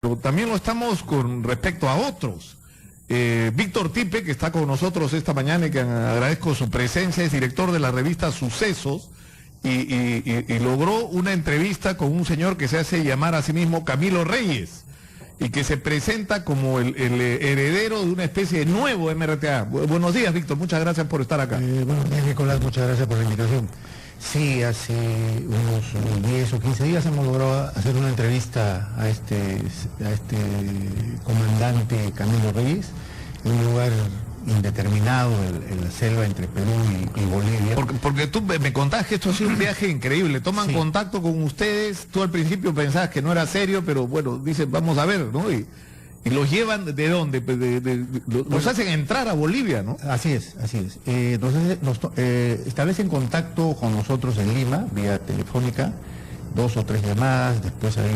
Pero también lo estamos con respecto a otros. Víctor Tipe, que está con nosotros esta mañana y que agradezco su presencia, es director de la revista Sucesos y logró una entrevista con un señor que se hace llamar a sí mismo Camilo Reyes y que se presenta como el heredero de una especie de nuevo MRTA. Buenos días, Víctor, muchas gracias por estar acá. Buenos días, Nicolás, muchas gracias por la invitación. Sí, hace unos 10 o 15 días hemos logrado hacer una entrevista a este comandante Camilo Reyes, en un lugar indeterminado en la selva entre Perú y Bolivia. Porque tú me contabas que esto ha sido un viaje increíble, toman contacto con ustedes, tú al principio pensabas que no era serio, pero bueno, dicen vamos a ver, ¿no? Y los llevan ¿de dónde? Los hacen entrar a Bolivia, ¿no? Así es, así es. Entonces establecen contacto con nosotros en Lima, vía telefónica, 2 o 3 llamadas, después hay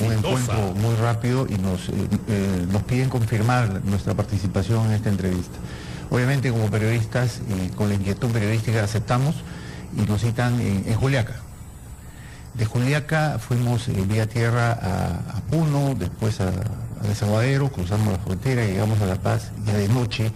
un encuentro muy rápido y nos piden confirmar nuestra participación en esta entrevista. Obviamente como periodistas, con la inquietud periodística aceptamos y nos citan en Juliaca. De Juliaca fuimos vía tierra a Puno, después a Desaguadero, cruzamos la frontera, llegamos a La Paz ya de noche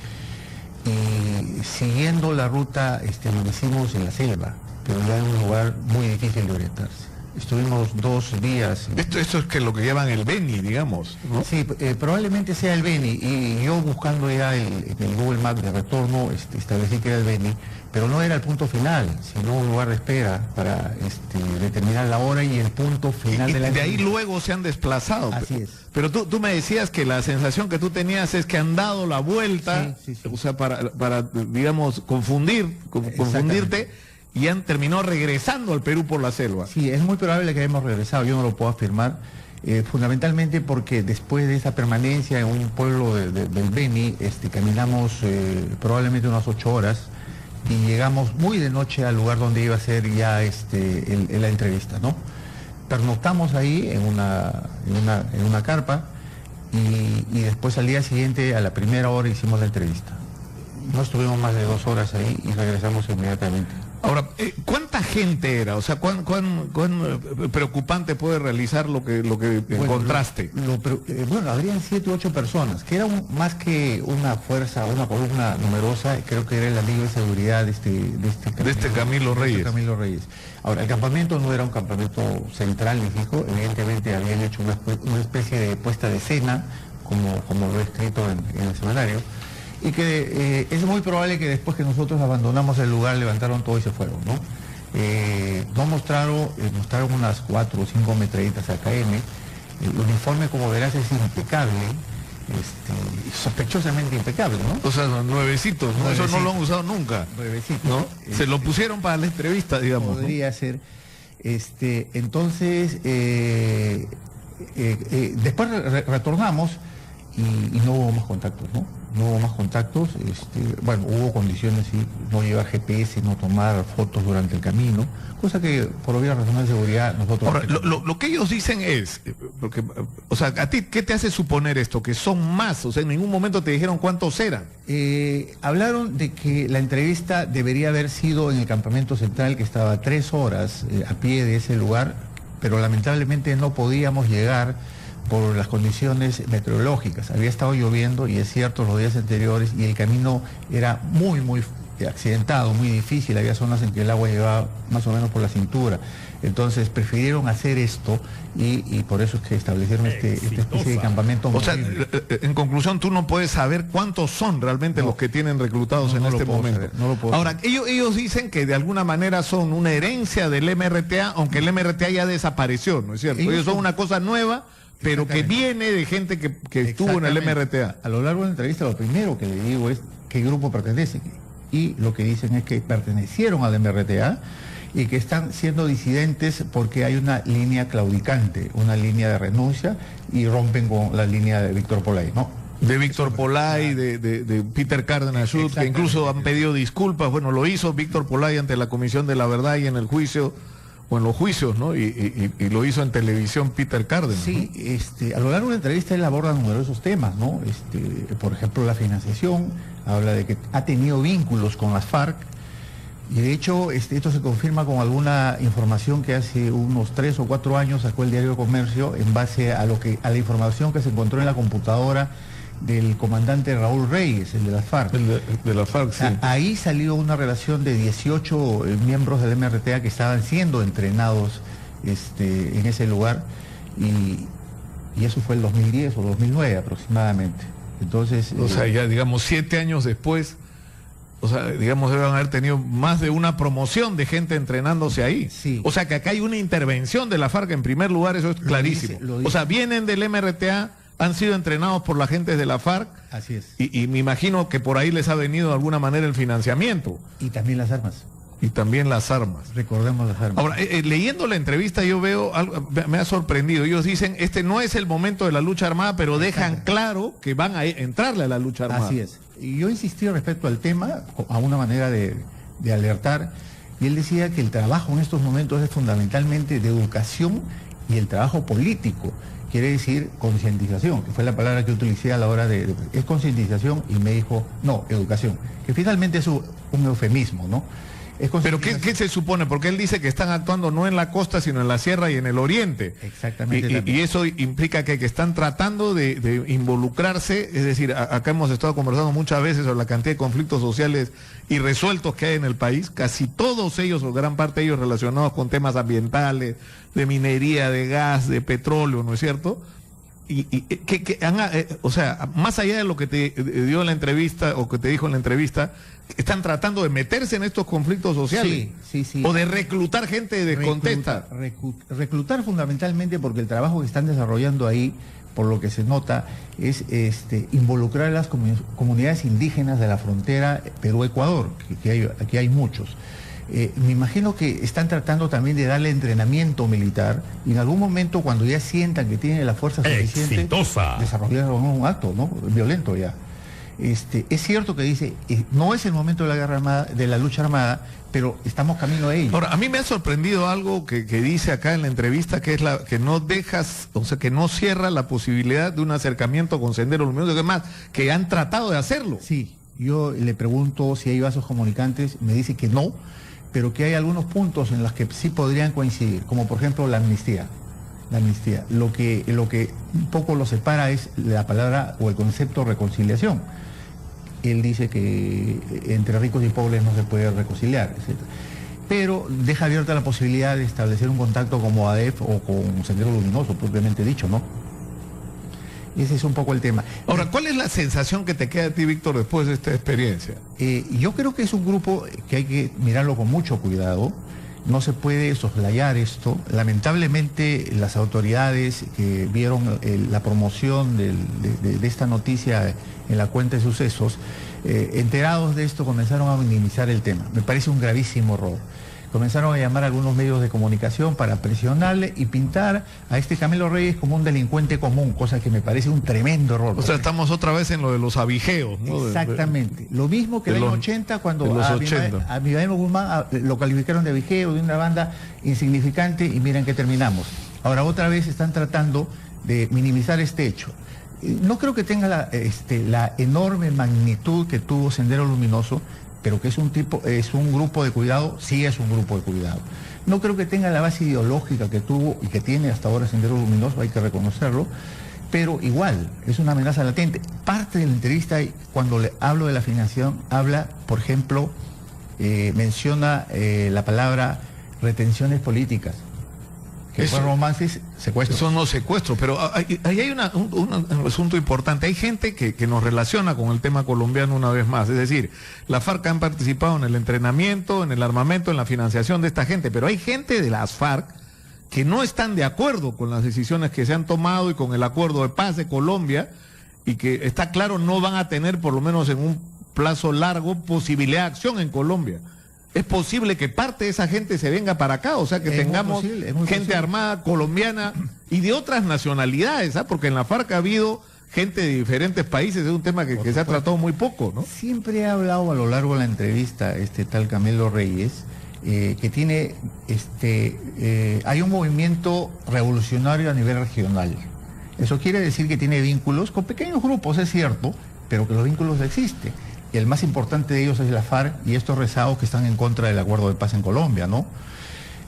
y siguiendo la ruta lo hicimos en la selva, pero ya en un lugar muy difícil de orientarse. Estuvimos 2 días. Esto es que lo que llaman el Beni, digamos, ¿no? Sí, probablemente sea el Beni, y yo buscando ya en el Google Maps de retorno establecí que era el Beni, pero no era el punto final, sino un lugar de espera para determinar la hora y el punto final de la de ahí luego se han desplazado. Así es. Pero tú me decías que la sensación que tú tenías es que han dado la vuelta, sí. O sea, para digamos, confundirte, y han terminado regresando al Perú por la selva. Sí, es muy probable que hayamos regresado, yo no lo puedo afirmar, fundamentalmente porque después de esa permanencia en un pueblo del Beni, caminamos probablemente unas 8 horas y llegamos muy de noche al lugar donde iba a ser ya la entrevista, ¿no? Pernoctamos ahí en una carpa y después al día siguiente, a la primera hora, hicimos la entrevista. No estuvimos más de 2 horas ahí y regresamos inmediatamente. Ahora, ¿cuánta gente era? O sea, ¿cuán preocupante puede realizar lo que encontraste? Bueno, habrían 7 u 8 personas, que era más que una fuerza, una columna numerosa, creo que era el amigo de seguridad de este Camilo Reyes. Ahora, el campamento no era un campamento central ni fijo, evidentemente habían hecho una especie de puesta de escena, como lo he escrito en el semanario, y que es muy probable que después que nosotros abandonamos el lugar levantaron todo y se fueron, ¿no? Nos mostraron unas 4 o 5 metralletas AKM. El uniforme, como verás, es impecable, sospechosamente impecable, ¿no? O sea, nuevecitos, ¿no? Eso no lo han usado nunca. Nuevecitos, ¿no? Se lo pusieron para la entrevista, digamos. Podría ser. Entonces, después retornamos y no hubo más contactos, ¿no? No hubo más contactos, bueno, hubo condiciones, sí, no llevar GPS, no tomar fotos durante el camino, cosa que por obvias razones de seguridad nosotros... Ahora, lo que ellos dicen es, porque, o sea, ¿a ti qué te hace suponer esto? Que son más, o sea, en ningún momento te dijeron cuántos eran. Hablaron de que la entrevista debería haber sido en el campamento central, que estaba a 3 horas a pie de ese lugar, pero lamentablemente no podíamos llegar por las condiciones meteorológicas. Había estado lloviendo y es cierto los días anteriores y el camino era muy accidentado, muy difícil, había zonas en que el agua llegaba más o menos por la cintura. Entonces prefirieron hacer esto y por eso es que establecieron esta especie de campamento. O sea, en conclusión, tú no puedes saber cuántos son realmente los que tienen reclutados en este momento. Ahora, ellos dicen que de alguna manera son una herencia del MRTA, aunque el MRTA ya desapareció, ¿no es cierto? Ellos son una cosa nueva, pero que viene de gente que estuvo en el MRTA. A lo largo de la entrevista lo primero que le digo es qué grupo pertenecen. Y lo que dicen es que pertenecieron al MRTA y que están siendo disidentes porque hay una línea claudicante, una línea de renuncia y rompen con la línea de Víctor Polay, ¿no? De Víctor Polay, de Peter Cárdenas Schut, que incluso han pedido disculpas. Bueno, lo hizo Víctor Polay ante la Comisión de la Verdad y en el juicio, o en los juicios, ¿no? Y lo hizo en televisión Peter Cárdenas. Sí, a lo largo de la entrevista él aborda numerosos temas, ¿no? Por ejemplo, la financiación, habla de que ha tenido vínculos con las FARC, Y de hecho, esto se confirma con alguna información que hace unos 3 o 4 años sacó el Diario de Comercio en base a la información que se encontró en la computadora del comandante Raúl Reyes, el de las FARC. De la FARC, sí. Ahí salió una relación de 18 miembros del MRTA que estaban siendo entrenados en ese lugar, y eso fue el 2010 o 2009 aproximadamente. Entonces, o sea, ya digamos 7 años después, o sea, digamos, deben haber tenido más de una promoción de gente entrenándose ahí. Sí. O sea, que acá hay una intervención de la FARC en primer lugar, eso es clarísimo. Lo dice. O sea, vienen del MRTA, han sido entrenados por la gente de la FARC. Así es. Y me imagino que por ahí les ha venido de alguna manera el financiamiento. Y también las armas. Y también las armas. Recordemos las armas. Ahora, leyendo la entrevista yo veo algo, me ha sorprendido. Ellos dicen, este no es el momento de la lucha armada, pero dejan claro que van a entrarle a la lucha armada. Así es. Y yo insistí respecto al tema, a una manera de alertar, y él decía que el trabajo en estos momentos es fundamentalmente de educación y el trabajo político. Quiere decir concientización, que fue la palabra que utilicé a la hora es concientización, y me dijo, no, educación, que finalmente es un eufemismo, ¿no? Pero ¿qué se supone? Porque él dice que están actuando no en la costa, sino en la sierra y en el oriente. Exactamente. Y eso implica que están tratando de involucrarse, es decir, acá hemos estado conversando muchas veces sobre la cantidad de conflictos sociales irresueltos que hay en el país, casi todos ellos, o gran parte de ellos, relacionados con temas ambientales, de minería, de gas, de petróleo, ¿no es cierto? O sea, más allá de lo que te dio en la entrevista o que te dijo en la entrevista, están tratando de meterse en estos conflictos sociales. Sí. O de reclutar gente de contesta. Reclutar fundamentalmente, porque el trabajo que están desarrollando ahí, por lo que se nota, es involucrar a las comunidades indígenas de la frontera Perú-Ecuador, que aquí hay muchos. Me imagino que están tratando también de darle entrenamiento militar, y en algún momento, cuando ya sientan que tienen la fuerza suficiente, desarrollar un acto, ¿no?, violento ya. Es cierto que dice, no es el momento de la guerra armada, de la lucha armada, pero estamos camino a ello. Ahora, a mí me ha sorprendido algo que dice acá en la entrevista, que es que no dejas, o sea, que no cierra la posibilidad de un acercamiento con Sendero Luminoso, y demás, que han tratado de hacerlo. Sí, yo le pregunto si hay vasos comunicantes, me dice que no, pero que hay algunos puntos en los que sí podrían coincidir, como por ejemplo la amnistía. La amnistía. Lo que un poco lo separa es la palabra o el concepto reconciliación. Él dice que entre ricos y pobres no se puede reconciliar, etc. Pero deja abierta la posibilidad de establecer un contacto como ADEF o con Sendero Luminoso, propiamente dicho, ¿no? Ese es un poco el tema. Ahora, ¿cuál es la sensación que te queda a ti, Víctor, después de esta experiencia? Yo creo que es un grupo que hay que mirarlo con mucho cuidado. No se puede soslayar esto. Lamentablemente, las autoridades que vieron la promoción de esta noticia en la cuenta de sucesos, enterados de esto, comenzaron a minimizar el tema. Me parece un gravísimo error. Comenzaron a llamar a algunos medios de comunicación para presionarle y pintar a este Camilo Reyes como un delincuente común, cosa que me parece un tremendo error. O sea, estamos otra vez en lo de los abigeos, ¿no? Exactamente. Lo mismo que en el año 80, cuando a Abimael Guzmán lo calificaron de abigeo, de una banda insignificante, y miren que terminamos. Ahora otra vez están tratando de minimizar este hecho. No creo que tenga la enorme magnitud que tuvo Sendero Luminoso, pero que es un grupo de cuidado, sí es un grupo de cuidado. No creo que tenga la base ideológica que tuvo y que tiene hasta ahora Sendero Luminoso, hay que reconocerlo, pero igual, es una amenaza latente. Parte de la entrevista, cuando le hablo de la financiación, habla, por ejemplo, menciona la palabra retenciones políticas. Que fue romances, secuestros. Eso no secuestros, pero ahí hay un asunto importante. Hay gente que nos relaciona con el tema colombiano una vez más. Es decir, la FARC han participado en el entrenamiento, en el armamento, en la financiación de esta gente, pero hay gente de las FARC que no están de acuerdo con las decisiones que se han tomado y con el acuerdo de paz de Colombia, y que está claro no van a tener, por lo menos en un plazo largo, posibilidad de acción en Colombia. Es posible que parte de esa gente se venga para acá, o sea que tengamos gente armada colombiana y de otras nacionalidades, porque en la FARC ha habido gente de diferentes países, es un tema que se ha tratado muy poco, ¿no? Siempre he hablado a lo largo de la entrevista este tal Camilo Reyes, que tiene, hay un movimiento revolucionario a nivel regional. Eso quiere decir que tiene vínculos con pequeños grupos, es cierto, pero que los vínculos existen. y el más importante de ellos es la FARC y estos rezados que están en contra del acuerdo de paz en Colombia, ¿no?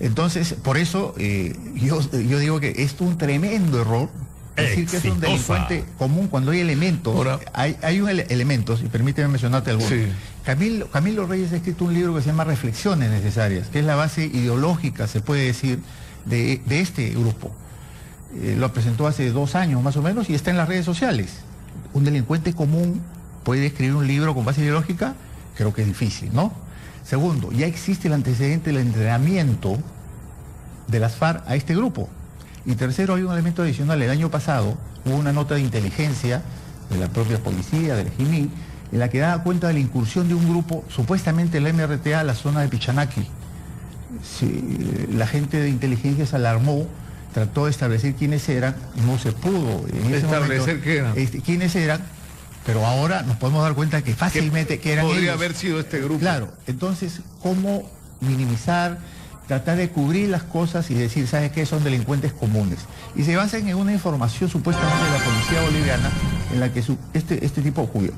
Entonces, por eso yo digo que es un tremendo error decir que es un delincuente común cuando hay elementos. Ahora, hay elementos, y permíteme mencionarte algunos. Sí. Camilo Reyes ha escrito un libro que se llama Reflexiones Necesarias, que es la base ideológica, se puede decir, de este grupo. Lo presentó hace 2 años más o menos y está en las redes sociales. ¿Un delincuente común puede escribir un libro con base ideológica? Creo que es difícil, ¿no? Segundo, ya existe el antecedente del entrenamiento de las FARC a este grupo. Y tercero, hay un elemento adicional. El año pasado hubo una nota de inteligencia de la propia policía, del JIMI, en la que daba cuenta de la incursión de un grupo, supuestamente el MRTA, a la zona de Pichanaki. Sí, la gente de inteligencia se alarmó, trató de establecer quiénes eran, no se pudo. ¿Establecer qué eran? Quiénes eran, pero ahora nos podemos dar cuenta que fácilmente que eran podría ellos. Haber sido este grupo. Claro, entonces, ¿cómo minimizar, tratar de cubrir las cosas y decir, ¿sabes qué? Son delincuentes comunes? Y se basan en una información supuestamente de la policía boliviana, en la que este tipo, cuya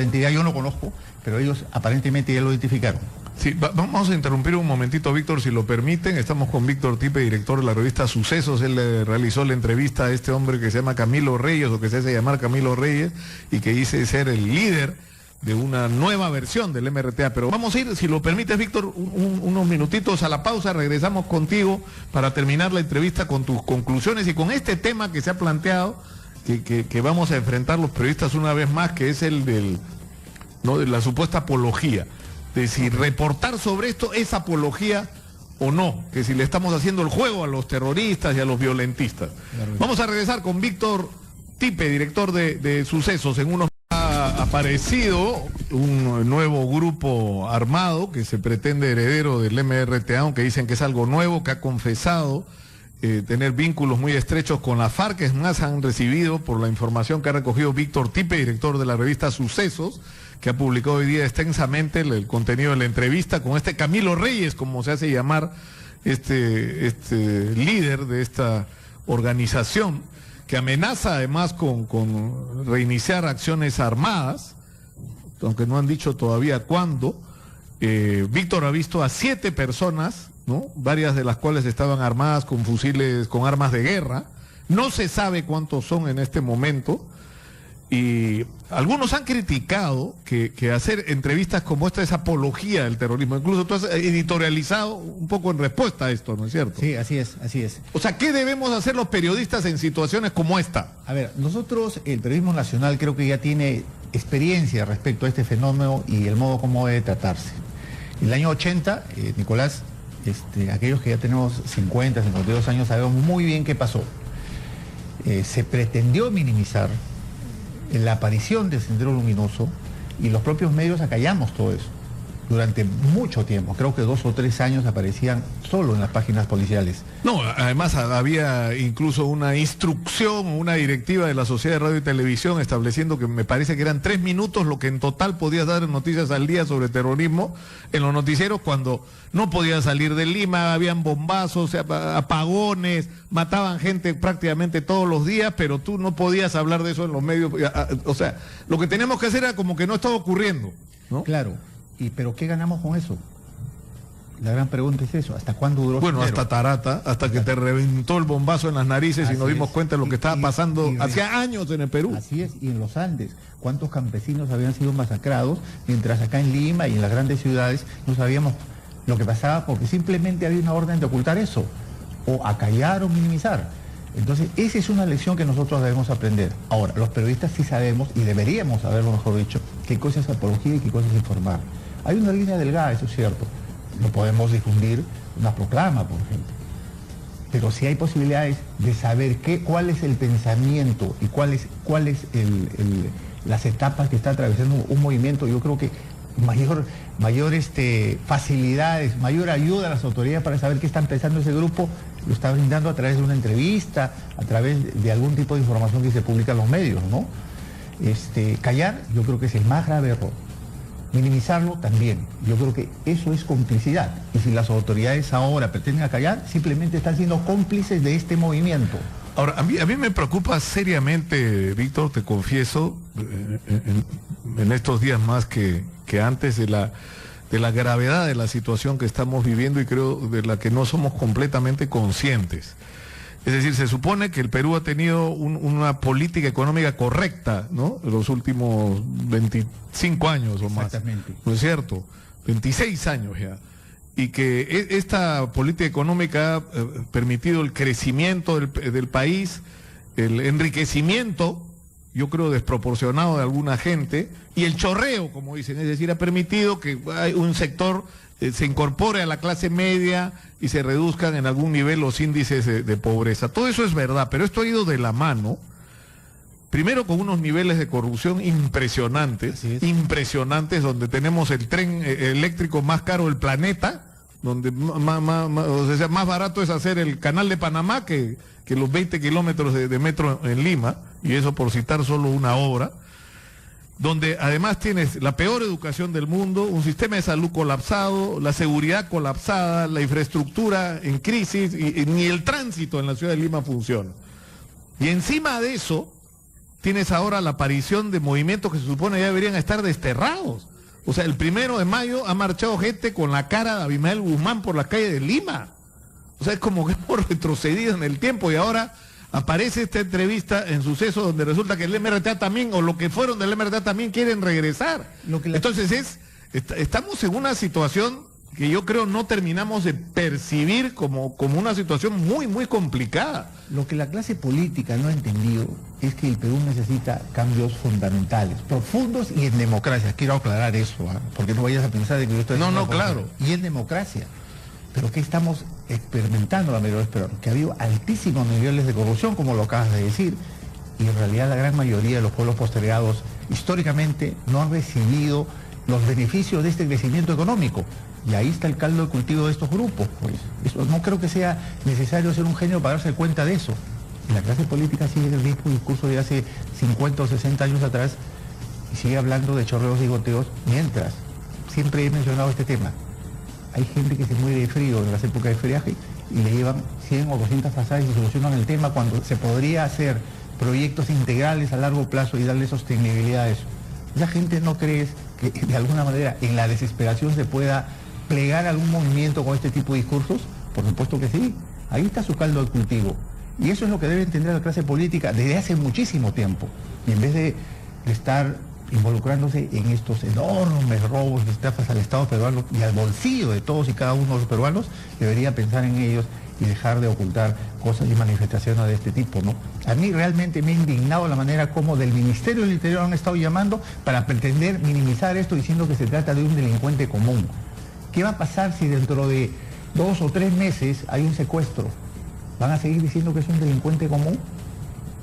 identidad yo no conozco, pero ellos aparentemente ya lo identificaron. Sí, vamos a interrumpir un momentito, Víctor, si lo permiten. Estamos con Víctor Tipe, director de la revista Sucesos. Él realizó la entrevista a este hombre que se llama Camilo Reyes, o que se hace llamar Camilo Reyes, y que dice ser el líder de una nueva versión del MRTA. Pero vamos a ir, si lo permites, Víctor, unos minutitos a la pausa. Regresamos contigo para terminar la entrevista con tus conclusiones y con este tema que se ha planteado, que vamos a enfrentar los periodistas una vez más, que es el de la supuesta apología. De si reportar sobre esto es apología o no, que si le estamos haciendo el juego a los terroristas y a los violentistas. Vamos a regresar con Víctor Tipe, director de Sucesos. En unos ha aparecido un nuevo grupo armado que se pretende heredero del MRTA, aunque dicen que es algo nuevo, que ha confesado tener vínculos muy estrechos con la FARC. Es más, han recibido, por la información que ha recogido Víctor Tipe, director de la revista Sucesos, que ha publicado hoy día extensamente el contenido de la entrevista con este Camilo Reyes, como se hace llamar este líder de esta organización, que amenaza además con reiniciar acciones armadas, aunque no han dicho todavía cuándo. Víctor ha visto a 7 personas, ¿no? Varias de las cuales estaban armadas con fusiles, con armas de guerra. No se sabe cuántos son en este momento. Y algunos han criticado que hacer entrevistas como esta es apología del terrorismo. Incluso tú has editorializado un poco en respuesta a esto, ¿no es cierto? Sí, así es, así es. O sea, ¿qué debemos hacer los periodistas en situaciones como esta? A ver, nosotros, el periodismo nacional, creo que ya tiene experiencia respecto a este fenómeno y el modo como debe tratarse. En el año 80, Nicolás, aquellos que ya tenemos 50, 52 años, sabemos muy bien qué pasó. Se pretendió minimizar la aparición del Sendero Luminoso y los propios medios acallamos todo eso. Durante mucho tiempo, creo que 2 o 3 años aparecían solo en las páginas policiales. No, además había incluso una instrucción, una directiva de la Sociedad de Radio y Televisión estableciendo que me parece que eran 3 minutos lo que en total podías dar en noticias al día sobre terrorismo en los noticieros, cuando no podías salir de Lima, habían bombazos, apagones, mataban gente prácticamente todos los días, pero tú no podías hablar de eso en los medios. O sea, lo que teníamos que hacer era como que no estaba ocurriendo, ¿no? Claro. ¿Pero qué ganamos con eso? La gran pregunta es eso, ¿hasta cuándo duró? Bueno, hasta Tarata, hasta que te reventó el bombazo en las narices y nos dimos cuenta de lo que estaba pasando hacía años en el Perú. Así es, y en los Andes, ¿cuántos campesinos habían sido masacrados? Mientras acá en Lima y en las grandes ciudades no sabíamos lo que pasaba porque simplemente había una orden de ocultar eso, o acallar o minimizar. Entonces, esa es una lección que nosotros debemos aprender. Ahora, los periodistas sí sabemos, y deberíamos saberlo, mejor dicho, qué cosa es apología y qué cosa es informar. Hay una línea delgada, eso es cierto. No podemos difundir una proclama, por ejemplo. Pero sí hay posibilidades de saber cuál es el pensamiento y cuáles las etapas que está atravesando un movimiento. Yo creo que mayor facilidades, mayor ayuda a las autoridades para saber qué está pensando ese grupo, lo está brindando a través de una entrevista, a través de algún tipo de información que se publica en los medios, ¿no? Callar, yo creo que es el más grave error. Minimizarlo también. Yo creo que eso es complicidad. Y si las autoridades ahora pretenden callar, simplemente están siendo cómplices de este movimiento. Ahora, a mí me preocupa seriamente, Víctor, te confieso, en estos días más que que antes de la gravedad de la situación que estamos viviendo y creo de la que no somos completamente conscientes. Es decir, se supone que el Perú ha tenido una política económica correcta, ¿no? En los últimos 25 años o más. Exactamente. ¿No es cierto? 26 años ya. Y que esta política económica ha permitido el crecimiento del país, el enriquecimiento, yo creo desproporcionado de alguna gente, y el chorreo, como dicen, es decir, ha permitido que un sector se incorpore a la clase media y se reduzcan en algún nivel los índices de pobreza. Todo eso es verdad, pero esto ha ido de la mano, primero con unos niveles de corrupción impresionantes, donde tenemos el tren eléctrico más caro del planeta, donde más barato es hacer el canal de Panamá que los 20 kilómetros de metro en Lima, y eso por citar solo una obra, donde además tienes la peor educación del mundo, un sistema de salud colapsado, la seguridad colapsada, la infraestructura en crisis, y ni el tránsito en la ciudad de Lima funciona. Y encima de eso, tienes ahora la aparición de movimientos que se supone ya deberían estar desterrados. O sea, el 1 de mayo ha marchado gente con la cara de Abimael Guzmán por las calles de Lima. O sea, es como que hemos retrocedido en el tiempo y ahora aparece esta entrevista en Suceso donde resulta que el MRTA también, o lo que fueron del MRTA también quieren regresar. Entonces estamos en una situación que yo creo no terminamos de percibir como una situación muy, muy complicada. Lo que la clase política no ha entendido es que el Perú necesita cambios fundamentales, profundos y en democracia. Quiero aclarar eso, porque no vayas a pensar de que yo estoy... No, claro. Y en democracia. Pero que estamos experimentando la mayoría, pero que ha habido altísimos niveles de corrupción, como lo acabas de decir, y en realidad la gran mayoría de los pueblos postergados históricamente no han recibido los beneficios de este crecimiento económico. Y ahí está el caldo de cultivo de estos grupos. Pues. Eso, no creo que sea necesario ser un genio para darse cuenta de eso. Y la clase política sigue el mismo discurso de hace 50 o 60 años atrás y sigue hablando de chorreos y goteos, mientras siempre he mencionado este tema. Hay gente que se muere de frío en las épocas de friaje y le llevan 100 o 200 pasajes y solucionan el tema cuando se podría hacer proyectos integrales a largo plazo y darle sostenibilidad a eso. Esa gente no cree que de alguna manera en la desesperación se pueda plegar algún movimiento con este tipo de discursos. Por supuesto que sí, ahí está su caldo de cultivo. Y eso es lo que debe entender la clase política desde hace muchísimo tiempo. Y en vez de estar involucrándose en estos enormes robos y estafas al Estado peruano y al bolsillo de todos y cada uno de los peruanos, debería pensar en ellos y dejar de ocultar cosas y manifestaciones de este tipo, ¿no? A mí realmente me ha indignado la manera como del Ministerio del Interior han estado llamando para pretender minimizar esto diciendo que se trata de un delincuente común. ¿Qué va a pasar si dentro de 2 o 3 meses hay un secuestro? ¿Van a seguir diciendo que es un delincuente común?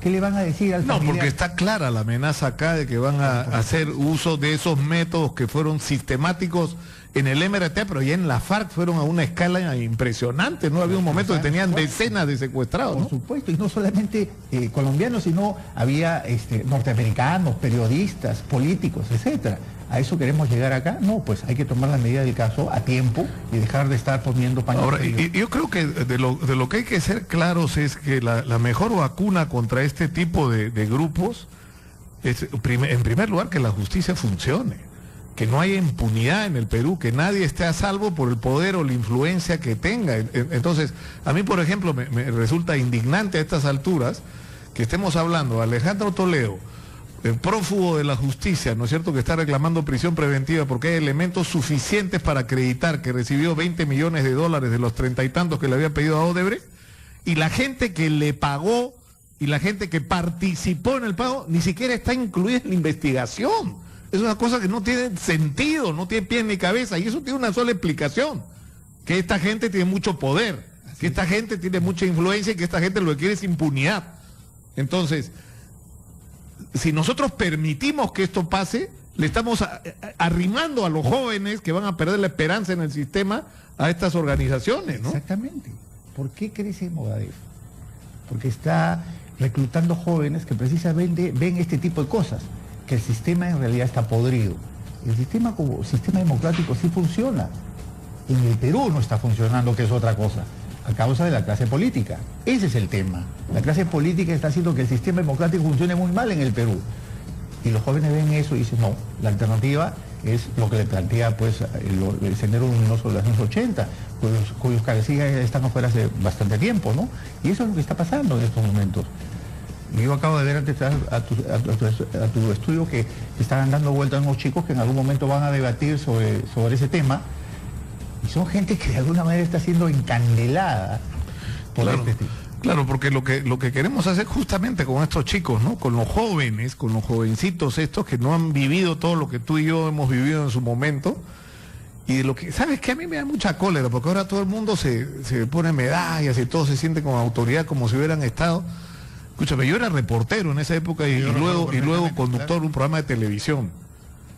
¿Qué le van a decir al familiar? No, porque está clara la amenaza acá de que van a hacer uso de esos métodos que fueron sistemáticos en el MRT, pero ya en la FARC fueron a una escala impresionante, ¿no? Había un momento que tenían decenas de secuestrados, ¿no? Por supuesto, y no solamente colombianos, sino había norteamericanos, periodistas, políticos, etcétera. ¿A eso queremos llegar acá? No, pues hay que tomar las medidas del caso a tiempo y dejar de estar poniendo paños. Ahora, yo creo que de lo que hay que ser claros es que la mejor vacuna contra este tipo de grupos es, en primer lugar, que la justicia funcione, que no haya impunidad en el Perú, que nadie esté a salvo por el poder o la influencia que tenga. Entonces, a mí, por ejemplo, me resulta indignante a estas alturas que estemos hablando de Alejandro Toledo, el prófugo de la justicia, ¿no es cierto?, que está reclamando prisión preventiva porque hay elementos suficientes para acreditar que recibió 20 millones de dólares de los 30 y tantos que le había pedido a Odebrecht, y la gente que le pagó y la gente que participó en el pago ni siquiera está incluida en la investigación. Es una cosa que no tiene sentido, no tiene pie ni cabeza, y eso tiene una sola explicación: que esta gente tiene mucho poder, que esta gente tiene mucha influencia y que esta gente lo que quiere es impunidad. Entonces, si nosotros permitimos que esto pase, le estamos arrimando a los jóvenes que van a perder la esperanza en el sistema a estas organizaciones, ¿no? Exactamente. ¿Por qué crece Movadef? Porque está reclutando jóvenes que precisamente ven este tipo de cosas, que el sistema en realidad está podrido. El sistema como sistema democrático sí funciona. En el Perú no está funcionando, que es otra cosa, a causa de la clase política. Ese es el tema. La clase política está haciendo que el sistema democrático funcione muy mal en el Perú. Y los jóvenes ven eso y dicen, no, la alternativa es lo que le plantea pues el sendero luminoso de los años 80, cuyos cabecillas están afuera hace bastante tiempo, ¿no? Y eso es lo que está pasando en estos momentos. Yo acabo de ver antes a tu estudio que están dando vueltas unos chicos que en algún momento van a debatir sobre ese tema, y son gente que de alguna manera está siendo encandelada por este tipo. Claro, porque lo que queremos hacer justamente con estos chicos, ¿no? Con los jóvenes, con los jovencitos estos que no han vivido todo lo que tú y yo hemos vivido en su momento, y de lo que, ¿sabes qué? A mí me da mucha cólera, porque ahora todo el mundo se pone medallas y todo se siente con autoridad como si hubieran estado. Escúchame, yo era reportero en esa época y luego conductor de un programa de televisión.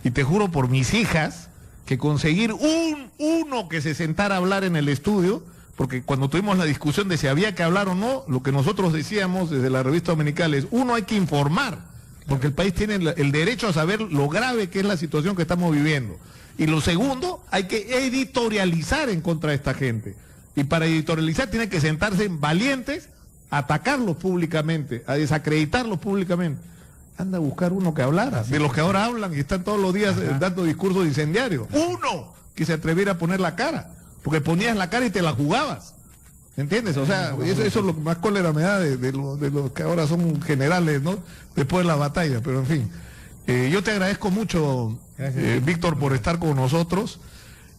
Y te juro por mis hijas que conseguir uno que se sentara a hablar en el estudio, porque cuando tuvimos la discusión de si había que hablar o no, lo que nosotros decíamos desde la revista dominical es, uno, hay que informar, porque el país tiene el derecho a saber lo grave que es la situación que estamos viviendo. Y lo segundo, hay que editorializar en contra de esta gente. Y para editorializar tienen que sentarse valientes, a atacarlos públicamente, a desacreditarlos públicamente. Anda a buscar uno que hablara, de los que ahora hablan y están todos los días dando discursos incendiarios. Uno que se atreviera a poner la cara. Porque ponías la cara y te la jugabas, ¿entiendes? O sea, eso es lo que más cólera me da de los que ahora son generales, ¿no? Después de la batalla, pero en fin. Yo te agradezco mucho, Víctor, por estar con nosotros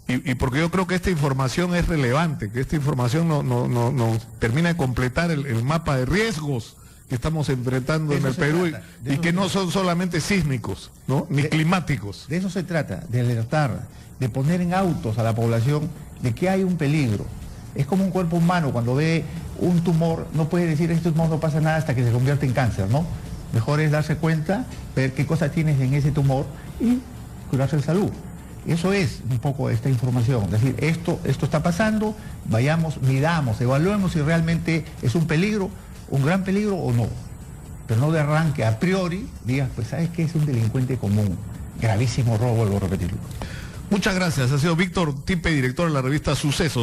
y porque yo creo que esta información es relevante, que esta información nos termina de completar el mapa de riesgos que estamos enfrentando en el Perú y que no son solamente sísmicos, ¿no? Ni climáticos. De eso se trata, de alertar, de poner en autos a la población de que hay un peligro. Es como un cuerpo humano, cuando ve un tumor, no puede decir este tumor no pasa nada hasta que se convierte en cáncer, ¿no? Mejor es darse cuenta, ver qué cosas tienes en ese tumor y curarse en salud. Eso es un poco esta información, es decir, esto está pasando, vayamos, midamos, evaluemos si realmente es un peligro, un gran peligro o no. Pero no de arranque a priori, digas, pues sabes que es un delincuente común, gravísimo robo, vuelvo a repetirlo. Muchas gracias. Ha sido Víctor Tipe, director de la revista Sucesos.